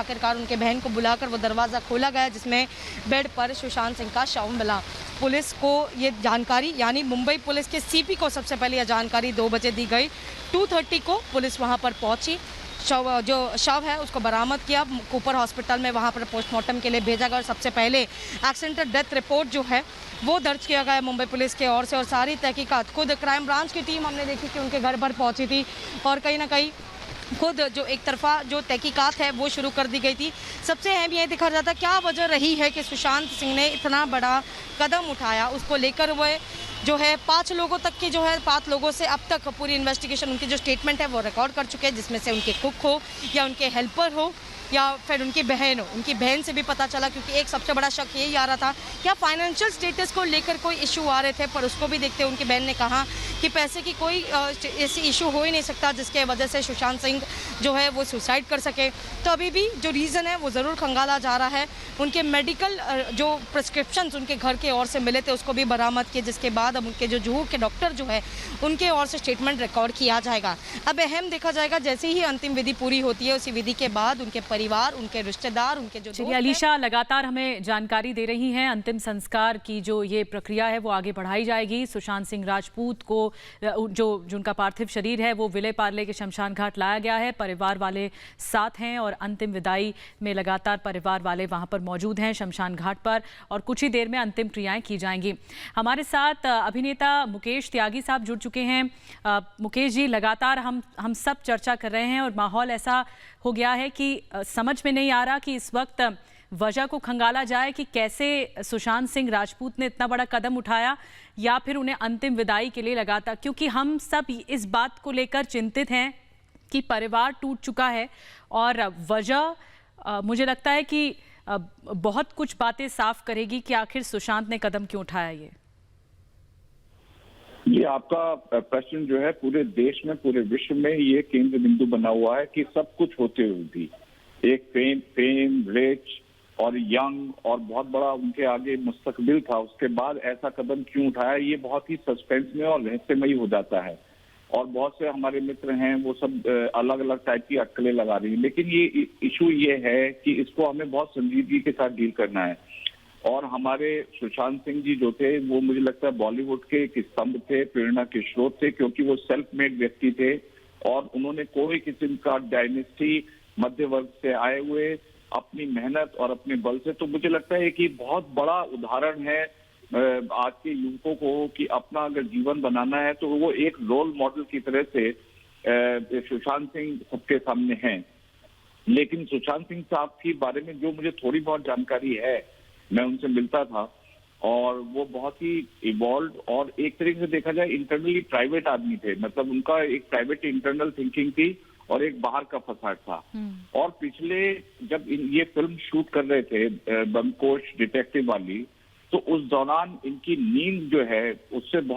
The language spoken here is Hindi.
आखिरकार उनके बहन को बुलाकर वो दरवाज़ा खोला गया जिसमें बेड पर सुशांत सिंह का शव मिला। पुलिस को ये जानकारी, यानी मुंबई पुलिस के सीपी को सबसे पहले यह जानकारी 2 बजे दी गई। 2:30 को पुलिस वहां पर पहुंची। जो शव है उसको बरामद किया, कूपर हॉस्पिटल में वहां पर पोस्टमार्टम के लिए भेजा गया और सबसे पहले एक्सीडेंटल डेथ रिपोर्ट जो है वो दर्ज किया गया मुंबई पुलिस के ओर से। और सारी तहकीकात खुद क्राइम ब्रांच की टीम हमने देखी कि उनके घर पर पहुंची थी और कहीं ना कहीं खुद जो एक तरफा जो तहकीकात है वो शुरू कर दी गई थी। सबसे अहम ये देखा जाता क्या वजह रही है कि सुशांत सिंह ने इतना बड़ा कदम उठाया, उसको लेकर वह जो है 5 लोगों तक की जो है 5 लोगों से अब तक पूरी इन्वेस्टिगेशन, उनकी जो स्टेटमेंट है वो रिकॉर्ड कर चुके हैं, जिसमें से उनके कुक हो या उनके हेल्पर हो या फिर उनकी बहन हो। उनकी बहन से भी पता चला, क्योंकि एक सबसे बड़ा शक यही आ रहा था क्या फाइनेंशियल स्टेटस को लेकर कोई इशू आ रहे थे, पर उसको भी देखते हुए उनकी बहन ने कहा कि पैसे की कोई ऐसी इशू हो ही नहीं सकता जिसके वजह से सुशांत सिंह जो है वो सुसाइड कर सके। तो अभी भी जो रीज़न है वो ज़रूर खंगाला जा रहा है। उनके मेडिकल जो प्रिस्क्रिप्शन उनके घर के ओर से मिले थे उसको भी बरामद किए, जिसके बाद अब उनके जो जुहू के डॉक्टर जो है उनके ओर से स्टेटमेंट रिकॉर्ड किया जाएगा। अब अहम देखा जाएगा जैसे ही अंतिम विधि पूरी होती है उसी विधि के बाद उनके परिवार, उनके रिश्तेदार, उनके जो चलिए अलीशा लगातार हमें जानकारी दे रही हैं। अंतिम संस्कार की जो ये प्रक्रिया है वो आगे बढ़ाई जाएगी। सुशांत सिंह राजपूत को जो उनका पार्थिव शरीर है वो विले पार्ले के शमशान घाट लाया गया है। परिवार वाले साथ हैं और अंतिम विदाई में लगातार परिवार वाले वहां पर मौजूद हैं शमशान घाट पर, और कुछ ही देर में अंतिम क्रियाएं की जाएंगी। हमारे साथ अभिनेता मुकेश त्यागी साहब जुड़ चुके हैं। मुकेश जी, लगातार हम सब चर्चा कर रहे हैं और माहौल ऐसा हो गया है कि समझ में नहीं आ रहा कि इस वक्त वजह को खंगाला जाए कि कैसे सुशांत सिंह राजपूत ने इतना बड़ा कदम उठाया या फिर उन्हें अंतिम विदाई के लिए लगातार, क्योंकि हम सब इस बात को लेकर चिंतित हैं कि परिवार टूट चुका है और वजह मुझे लगता है कि बहुत कुछ बातें साफ करेगी कि आखिर सुशांत ने कदम क्यों उठाया। ये आपका प्रश्न जो है पूरे देश में, पूरे विश्व में ये केंद्र बिंदु बना हुआ है कि सब कुछ होते हुए भी एक फेम रिच और यंग और बहुत बड़ा उनके आगे मुस्तकबिल था, उसके बाद ऐसा कदम क्यों उठाया, ये बहुत ही सस्पेंस में और रहस्यमयी हो जाता है। और बहुत से हमारे मित्र हैं वो सब अलग अलग टाइप की अटकलें लगा रही हैं, लेकिन ये इशू ये है कि इसको हमें बहुत संजीदगी के साथ डील करना है। और हमारे सुशांत सिंह जी जो थे वो मुझे लगता है बॉलीवुड के एक स्तंभ थे, प्रेरणा के स्रोत थे, क्योंकि वो सेल्फ मेड व्यक्ति थे और उन्होंने कोई किस्म का डायनेस्टी मध्य वर्ग से आए हुए अपनी मेहनत और अपने बल से, तो मुझे लगता है कि बहुत बड़ा उदाहरण है आज के युवकों को कि अपना अगर जीवन बनाना है तो वो एक रोल मॉडल की तरह से सुशांत सिंह सबके सामने हैं। लेकिन सुशांत सिंह साहब के बारे में जो मुझे थोड़ी बहुत जानकारी है, मैं उनसे मिलता था और वो बहुत ही इवॉल्व और एक तरीके से देखा जाए इंटरनली प्राइवेट आदमी थे। मतलब उनका एक प्राइवेट इंटरनल थिंकिंग थी और एक बाहर का फसाद था। और पिछले जब ये फिल्म शूट कर रहे थे ब्रह्मकोश डिटेक्टिव वाली, तो उस दौरान इनकी नींद जो है उससे बहुत